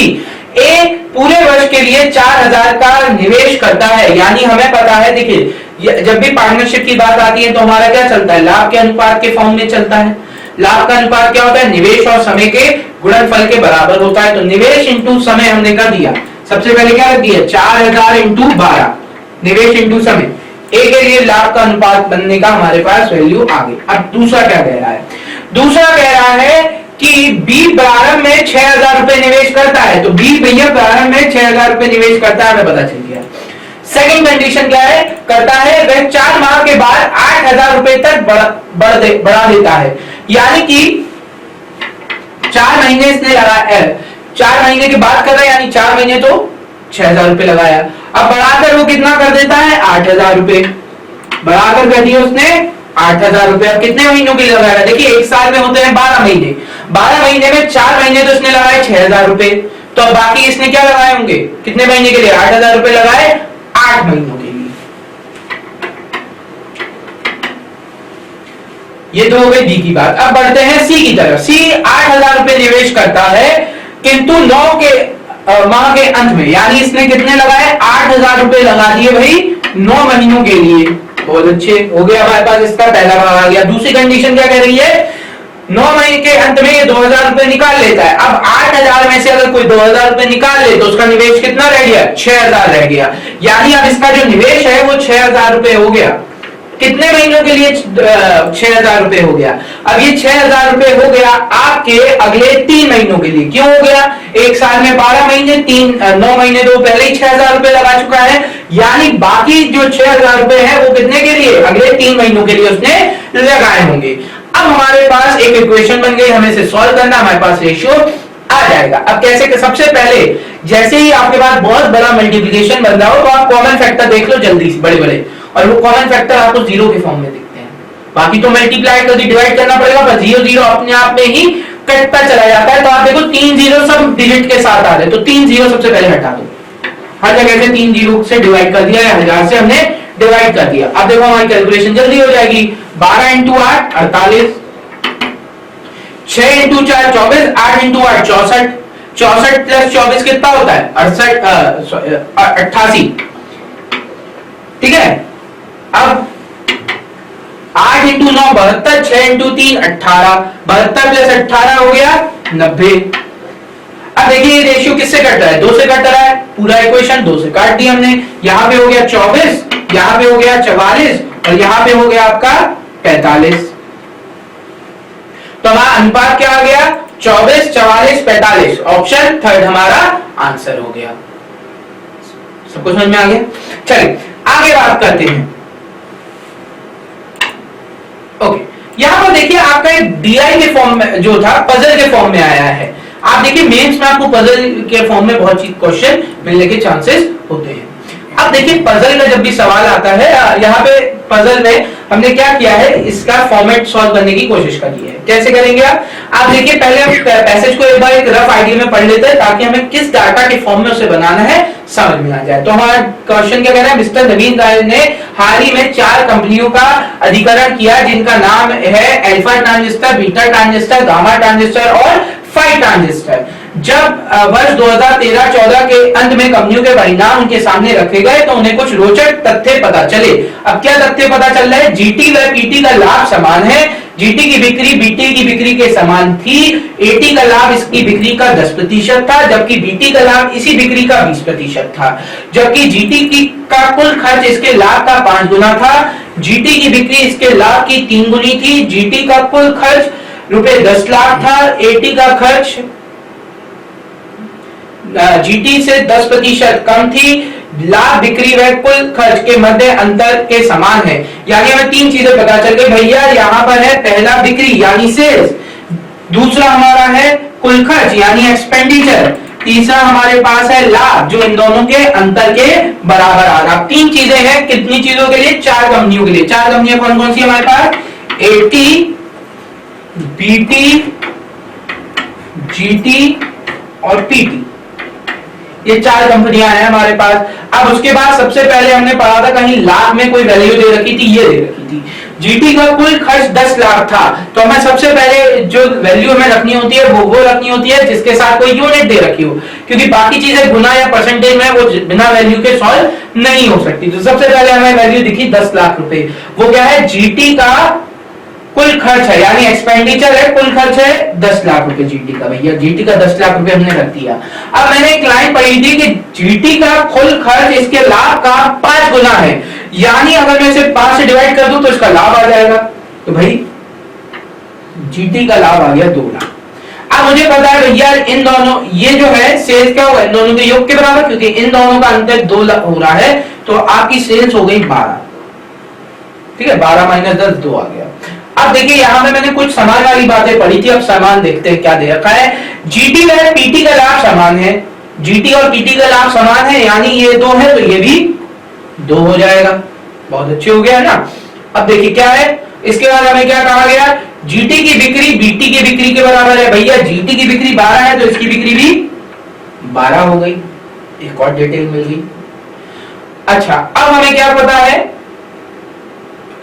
ए पूरे वर्ष के लिए 4000 का निवेश करता है, यानी हमें पता है, देखिए जब भी पार्टनरशिप की बात आती है तो हमारा क्या चलता है, लाभ के अनुपात के फॉर्म में चलता है। लाभ का अनुपात क्या होता है, निवेश और समय के गुणनफल के बराबर होता है, तो निवेश इंटू समय हमने कर दिया, सबसे पहले क्या रख दिया 4000 इंटू 12, निवेश इंटू समय, ए के लिए लाभ का अनुपात बनने का हमारे पास वैल्यू आ गई। अब दूसरा क्या कह रहा है, दूसरा कह रहा है कि बी प्रारंभ में 6000 रुपए निवेश करता है, तो बी भैया प्रारंभ में 6000 रुपए निवेश करता है, हमें पता चल गया। सेकंड कंडीशन क्या है, करता है वह 4 माह के बाद 8000 रुपए तक बढ़ा देता है, यानी कि 4 महीने इसने लगाया, 4 महीने की बात कर रहे हैं, यानी 4 महीने तो 6000 रुपए लगाया, अब बढ़ाकर वो कितना कर देता है 8000 रुपए, बढ़ाकर कर दिया उसने 8000 रुपए। अब कितने महीनों के लिए लगाया, देखिए एक साल में होते हैं 12 महीने, 12 महीने में 4 महीने तो इसने लगाए 6000 रुपए, तो बाकी इसने क्या लगाए होंगे, कितने महीने के लिए 8000 रुपए लगाए, 8 महीनों के लिए। ये तो हो गई डी की बात। अब बढ़ते हैं सी की तरफ। सी 8000 रुपए निवेश करता है, किंतु 9 के माह के अंत में, यानी इसने कितने लगाए 8000 रुपए लगा दिए भाई 9 महीनों के लिए। बहुत अच्छे, हो गया हमारे पास इसका पहला भाग आ गया। दूसरी कंडीशन क्या कह रही है, 9 महीने के अंत में ये 2000 रुपए निकाल लेता है। अब 8000 में से अगर कोई 2000 रुपए निकाल ले तो उसका निवेश कितना रह गया 6000 रह गया, यानी अब इसका जो निवेश है वो 6000 रुपए हो गया। कितने महीनों के लिए 6000 रुपए हो गया। अब ये 6000 रुपए हो गया आपके अगले 3 महीनों के लिए। क्यों हो गया, एक साल में 12 महीने, 9 महीने तो पहले ही 6000 रुपए लगा चुका है, यानी बाकी जो 6000 रुपए है वो कितने के लिए, अगले 3 महीनों के लिए उसने लगाए होंगे। अब हमारे पास एक इक्वेशन बन गई, हमें इसे सॉल्व करना, हमारे पास रेशियो आ जाएगा। अब कैसे, सबसे पहले जैसे ही आपके पास बहुत बड़ा मल्टीप्लिकेशन बन रहा हो तो आप कॉमन फैक्टर देख लो जल्दी से, बड़े बड़े, और वो कॉमन फैक्टर आपको 0 के फॉर्म में दिखते हैं। बाकी तो मल्टीप्लाई करके डिवाइड करना पड़ेगा, पर 0 0 अपने आप में ही कटता चला जाता है। तो आप देखो 3 0 सब डिजिट के साथ आ रहे, तो 3 0 सबसे पहले हटा दो, हर जगह से 3 0 से डिवाइड कर दिया, 1000 से हमने डिवाइड कर दिया। अब देखो हमारी कैलकुलेशन जल्दी हो जाएगी। 12 × 8 48, 6 × 4 24, 8 × 8 64, 64 प्लस 24 कितना होता है 88। ठीक है, अब 8 × 9 72, 6 × 3 18, 72 प्लस 18 हो गया 90। अब देखिए ये रेशियो किससे कट रहा है, 2 से कट रहा है, पूरा इक्वेशन 2 से काट दिया हमने। यहां पे हो गया 24, यहां पे हो गया 44 और यहां पे हो गया आपका 45। तो हमारा अनुपात क्या आ गया 24 44 45, ऑप्शन थर्ड हमारा आंसर हो गया। सबको समझ में आ गया? चलिए आगे बात करते हैं। ओके, यहां पर देखिए आपका एक डीआई के फॉर्म में जो था पजल के फॉर्म में आया है। आप देखिए मेंस में आपको पजल के फॉर्म में बहुत क्वेश्चन मिलने के चांसेस होते हैं। अब देखिए पजल का जब भी सवाल आता है, यहाँ पे पजल में हमने क्या किया है, इसका फॉर्मेट सॉल्व करने की कोशिश करी है। कैसे करेंगे आप देखिए पहले हम पैसेज को एक बार एक रफ आइडिया में पढ़ लेते हैं ताकि हमें किस डाटा के फॉर्म में उसे बनाना है समझ में आ जाए। तो हमारा क्वेश्चन क्या कह रहा है, मिस्टर नवीन राय ने हाल ही में 4 कंपनियों का अधिग्रहण किया जिनका नाम है alpha transistor, beta transistor, gamma transistor और फाई ट्रांजिस्टर। जब वर्ष 2013-14 के अंत में कंपनियों के परिणाम उनके सामने रखे गए तो उन्हें कुछ रोचक तथ्य पता चले। अब क्या तथ्य पता चल रहा है, जीटी व पीटी का लाभ समान है, जीटी की बिक्री बीटी की बिक्री के समान थी, एटी का लाभ इसकी बिक्री का 10% था जबकि बीटी का लाभ इसी बिक्री का 20% था, जबकि जीटी की का कुल खर्च इसके लाभ का 5 गुना था, जीटी की बिक्री इसके लाभ की 3 गुनी थी, जीटी का कुल खर्च रुपए 10 लाख था, एटी का खर्च जीटी से 10% कम थी, लाभ बिक्री व कुल खर्च के मध्य अंतर के समान है। यानी हमें 3 चीजें पता चल गई भैया। यहाँ पर है पहला बिक्री यानी सेल्स, दूसरा हमारा है कुल खर्च यानी एक्सपेंडिचर, तीसरा हमारे पास है लाभ जो इन दोनों के अंतर के बराबर आ रहा। 3 चीजें हैं, कितनी चीजों के लिए, 4 कंपनियों के लिए। 4 कंपनियां कौन कौन सी हमारे पास, एटी, बीटी, जीटी और पीटी, ये 4 कंपनियां हैं हमारे पास। अब उसके बाद सबसे पहले हमने पढ़ा था कहीं लाख में कोई वैल्यू दे रखी थी, ये दे रखी थी, जीटी का कुल खर्च 10 लाख था, तो हमें सबसे पहले जो वैल्यू हमें रखनी होती है वो रखनी होती है जिसके साथ कोई यूनिट दे रखी हो, क्योंकि बाकी चीजें गुना या परसेंटेज में वो बिना वैल्यू के सॉल्व नहीं हो सकती। तो सबसे पहले हमें वैल्यू दिखी 10 लाख रुपए, वो क्या है, जीटी का कुल खर्च है यानी एक्सपेंडिचर है, कुल खर्च है 10 लाख रुपए जीटी का। भैया जीटी का 10 लाख रुपए हमने रख दिया। अब मैंने एक लाइन पढ़ी थी कि जीटी का कुल खर्च इसके लाभ का 5 गुना है, यानी अगर मैं इसे 5 से डिवाइड कर दूं तो इसका लाभ आ जाएगा। तो भाई जीटी का लाभ आ गया 2 लाख। अब मुझे पता है भैया इन दोनों ये जो है सेल्स क्या होगा, इन दोनों के योग के बराबर, क्योंकि इन दोनों का अंतर 2 लाख हो रहा है, तो आपकी सेल्स हो गई 12। ठीक है, 12 माइनस 10 2 आ गया। अब देखिए यहां पे मैंने कुछ समान वाली बातें पढ़ी थी, अब समान देखते हैं क्या दे रखा है। जीटी व पीटी का लाभ समान है, जीटी और पीटी का लाभ समान है, यानी ये 2 है तो ये भी 2 हो जाएगा। बहुत अच्छे हो गया है ना। अब देखिए क्या है, इसके बाद हमें क्या कहा गया, जीटी की बिक्री बीटी की बिक्री के बराबर है। भैया जीटी की बिक्री 12 है तो इसकी बिक्री भी 12 हो गई। एक और डिटेल मिल गई। अच्छा अब हमें क्या पता है,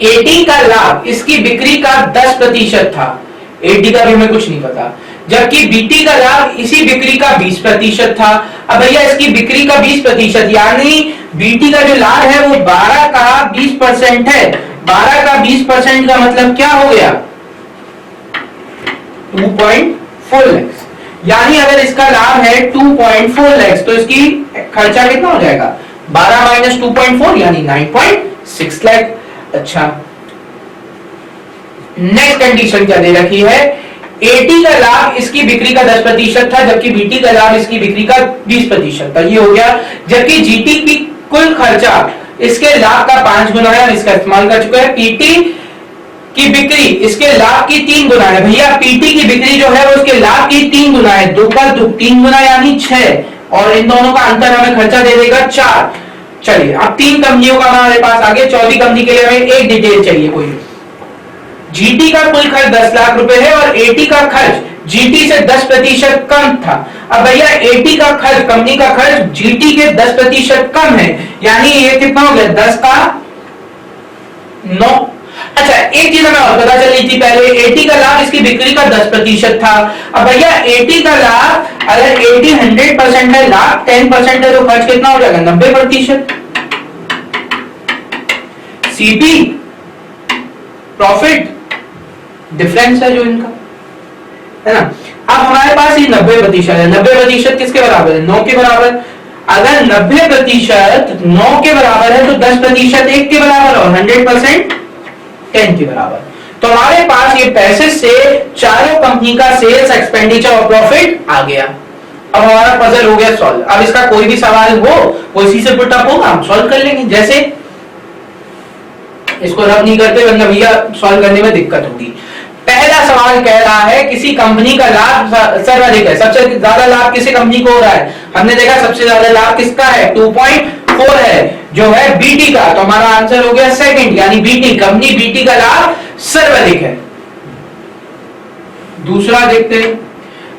एटी का लाभ इसकी बिक्री का 10% था, एटी का भी हमें कुछ नहीं पता, जबकि बीटी का लाभ इसी बिक्री का 20% था। अब भैया इसकी बिक्री का 20% यानी बीटी का जो लाभ है वो 12 का 20% है। 12 का 20% का मतलब क्या हो गया, 2.4 लाख। यानी अगर इसका लाभ है 2.4 लाख तो इसकी खर्चा कितना हो जाएगा, 12 माइनस 2.4 यानी 9.6 लाख। अच्छा नेक्स्ट कंडीशन क्या दे रखी है, एटी का लाभ इसकी बिक्री का 10% था जबकि बीटी का लाभ इसकी बिक्री का 20% था, ये हो गया। जबकि जीटी की कुल खर्चा इसके लाभ का 5 गुना है, इसका इस्तेमाल कर चुका है। पीटी की बिक्री इसके लाभ की 3 गुना है। भैया पीटी की बिक्री जो है वो इसके लाभ की 3 गुना है, 2 का 3 गुना यानी 6, और इन दोनों का अंतर हमें खर्चा दे देगा 4। चलिए अब 3 कंपनियों का हमारे पास आगे, चौथी कंपनी के लिए हमें एक डिटेल चाहिए कोई। जीटी का कुल खर्च 10 लाख रुपए है और एटी का खर्च जीटी से 10% कम था। अब भैया एटी का खर्च, कंपनी का खर्च जीटी के 10% कम है, यानी ये कितना हो गया 10 का 9। अच्छा, एक चीज हमें और पता चली थी पहले, एटी का लाभ इसकी बिक्री का 10% था। अब भैया एटी का लाभ, अगर एटी 100% है, लाभ 10% है, तो खर्च कितना हो जाएगा 90%। सीपी प्रॉफिट डिफरेंस है जो इनका है ना। अब हमारे पास ये 90% है, 90% किसके बराबर है 9 के बराबर। अगर 90% 9 के बराबर है तो 10% 1 के बराबर और 100% 10 के बराबर। तो हमारे पास ये पैसे से चारों कंपनी का सेल्स, एक्सपेंडिचर और प्रॉफिट आ गया। अब हमारा पजल हो गया सॉल्व। अब इसका कोई भी सवाल हो वो इसी से पुट अप होगा, हम सॉल्व कर लेंगे। जैसे इसको रब नहीं करते वरना भैया सॉल्व करने में दिक्कत होगी। पहला सवाल कह रहा है किसी कंपनी का लाभ सर्वाधिक है, सबसे ज्यादा लाभ किसी कंपनी को हो रहा है। हमने देखा सबसे ज्यादा लाभ किसका है 2.4 है जो है बीटी का, तो हमारा आंसर हो गया सेकंड, यानी बीटी, कंपनी बीटी का लाभ सर्वाधिक है। दूसरा देखते हैं।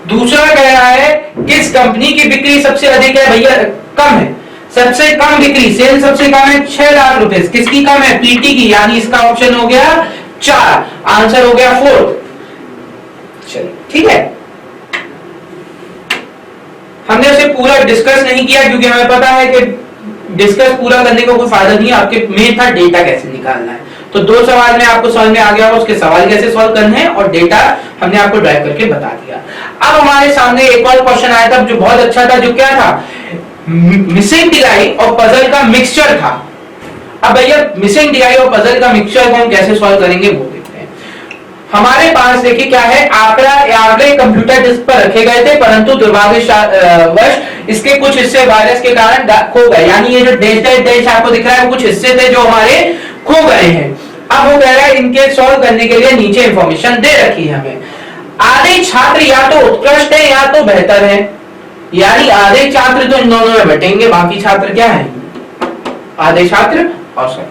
दूसरा कह रहा है किस कंपनी की बिक्री सबसे अधिक है, भैया कम है, सबसे कम बिक्री, सेल सबसे कम है 6 लाख रुपए, किसकी कम है पीटी की, यानी इसका ऑप्शन हो गया 4, आंसर हो गया 4। चलिए ठीक है, हमने उसे पूरा डिस्कस नहीं किया क्योंकि हमें पता है कि डिस्कस पूरा करने का कोई फायदा नहीं है, आपके मेन था डेटा कैसे निकालना है। तो 2 सवाल में आपको समझ में आ गया उसके सवाल कैसे सॉल्व करने हैं और डेटा हमने आपको ड्राइव करके बता दिया। अब हमारे सामने एक और क्वेश्चन आया था जो बहुत अच्छा था, जो क्या था, मिसिंग डीआई और पजल का मिक्सचर था। अब भैया मिसिंग डीआई और पजल का मिक्सचर को हम कैसे सॉल्व करेंगे वो देखते हैं। हमारे पास देखिए क्या है, आंकड़े कंप्यूटर डिस्क पर रखे गए थे परंतु दुर्भाग्यवश इसके कुछ हिस्से वायरस के कारण खो गए, यानी ये जो डैश आपको दिख रहा है वो कुछ हिस्से थे जो हमारे खो गए हैं। अब वो कह रहा है इनके सॉल्व करने के लिए नीचे इंफॉर्मेशन दे रखी है हमें। आधे छात्र या तो उत्कृष्ट है या तो बेहतर है, यानी आधे छात्र तो इन दोनों में बटेंगे, बाकी छात्र क्या है आधे छात्र औसत।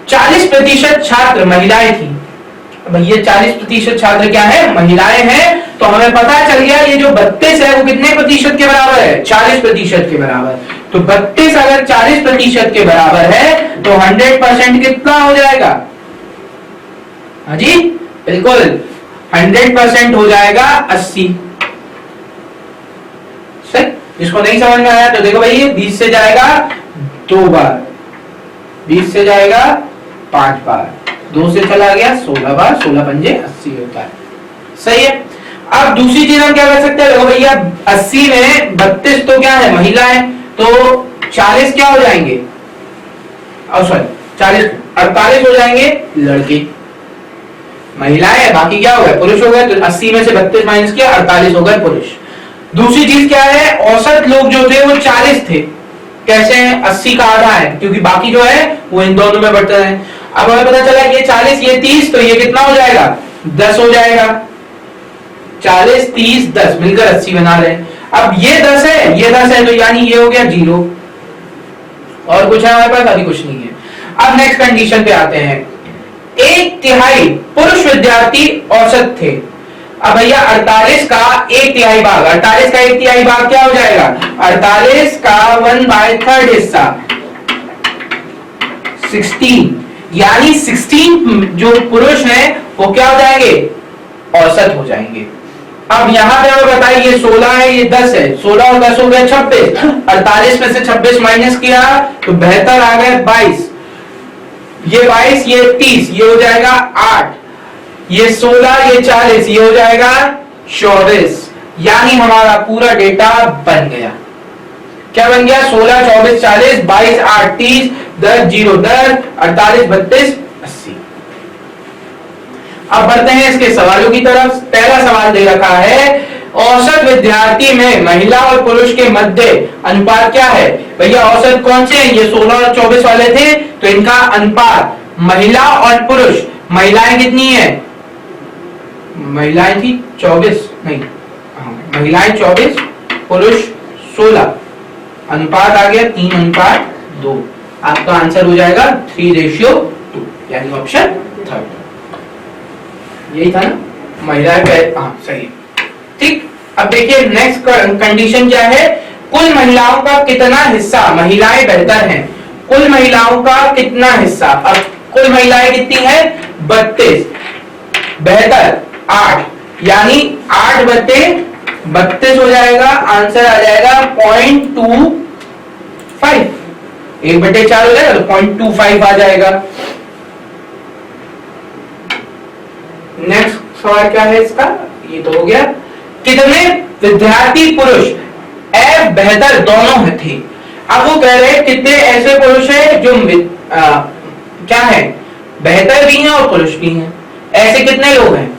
40% छात्र महिलाएं थी। भैया 40% छात्र क्या है महिलाएं हैं, तो हमें पता चल गया ये जो 32 है वो कितने प्रतिशत के बराबर है 40% के बराबर। तो 32 अगर 40% के बराबर है तो 100% कितना हो जाएगा, हाँ जी बिल्कुल 100% हो जाएगा 80। सही, इसको नहीं समझ में आया तो देखो भाई 20 से जाएगा 2 बार, 20 से जाएगा 5 बार, 2 से चला गया 16 बार, 16 पंजे 80 होता है। सही है। अब दूसरी चीज हम क्या कर सकते हैं, देखो भैया 80 में 32 तो क्या है महिलाएं, तो 40 क्या हो जाएंगे, सॉरी 40 48 हो जाएंगे लड़के, महिलाएं बाकी क्या हो गए पुरुष हो गए। तो 80 में से 32 माइनस किया 48 हो गए पुरुष। दूसरी चीज क्या है, औसत लोग जो थे वो 40 थे, कैसे हैं 80 का आधा है क्योंकि बाकी जो है वो इन दोनों में बढ़ते हैं। अब हमें पता चला ये 40 ये 30, तो ये कितना हो जाएगा 10 हो जाएगा, 40 30 10 मिलकर 80 बना रहे हैं। अब ये 10 है ये 10 है तो यानी ये हो गया 0, और कुछ है हमारे पास, अभी कुछ नहीं है। अब नेक्स्ट कंडीशन पे आते हैं, 1/3 पुरुष विद्यार्थी औसत थे। अब भैया 48 का 1/3 भाग, 48 का 1/3 भाग क्या हो जाएगा 48 का 1/3 हिस्सा 16, यानी 16 जो पुरुष हैं वो क्या हो जाएंगे औसत हो जाएंगे। अब यहां पे हमें बताइए ये 16 है ये 10 है, 16 और 10 हो गए 26, 48 में से 26 माइनस किया तो बेहतर आ गए 22, ये 22 ये 30 ये हो जाएगा 8, ये 16 ये 40 ये हो जाएगा 24, यानी हमारा पूरा डेटा बन गया। क्या बन गया 16 24 40 22 8 30 10 0 10 48 32 80। अब बढ़ते हैं इसके सवालों की तरफ। पहला सवाल दे रखा है, औसत विद्यार्थी में महिला और पुरुष के मध्य अनुपात क्या है। भैया औसत कौन से हैं, ये 16 और 24 वाले थे तो इनका अनुपात महिला और पुरुष, महिलाएं कितनी है, महिलाएं थी 24 नहीं महिलाएं 24 पुरुष 16, अनुपात आ गया 3:2, आपका आंसर हो जाएगा 3:2, यानी ऑप्शन 3। यही था ना, महिलाएं हाँ सही है, ठीक। अब देखिए नेक्स्ट कंडीशन क्या है, कुल महिलाओं का कितना हिस्सा महिलाएं बेहतर हैं, कुल महिलाओं का कितना हिस्सा। अब कुल महिलाएं कितनी है 32, बेहतर 8, यानी 8 बटे 32 हो जाएगा, आंसर आ जाएगा 0.25, 1/4 हो जाएगा तो 0.25 आ जाएगा। नेक्स्ट सवाल क्या है इसका, ये तो हो गया, कितने विद्यार्थी पुरुष एफ बेहतर दोनों थे। अब वो कह रहे हैं कितने ऐसे पुरुष हैं जो क्या है बेहतर भी हैं और पुरुष भी हैं, ऐसे कितने लोग हैं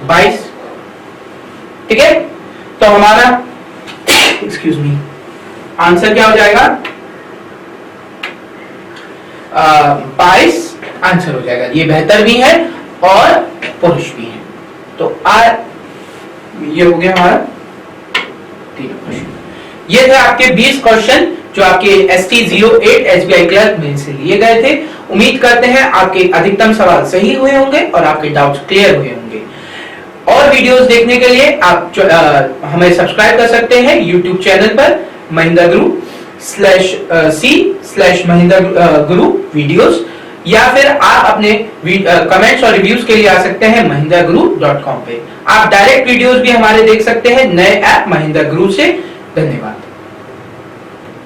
22, ठीक है। तो हमारा एक्सक्यूज मी आंसर क्या हो जाएगा 22 आंसर हो जाएगा, ये बेहतर भी है और पुरुष भी है। तो ये हो गया हमारा 3 क्वेश्चन। ये थे आपके 20 क्वेश्चन जो आपके ST08 SBI क्लर्क में से लिए गए थे। उम्मीद करते हैं आपके अधिकतम सवाल सही हुए होंगे और आपके डाउट्स क्लियर हुए होंगे। और वीडियोस देखने के लिए आप हमें सब्सक्राइब कर सकते हैं YouTube चैनल पर महिंद्रा गुरु /C/महिंद्रा गुरु वीडियोस, या फिर आप अपने कमेंट्स और रिव्यूज के लिए आ सकते हैं mahindraguru.com पे। आप डायरेक्ट वीडियोस भी हमारे देख सकते हैं नए ऐप महिंद्रा गुरु से। धन्यवाद।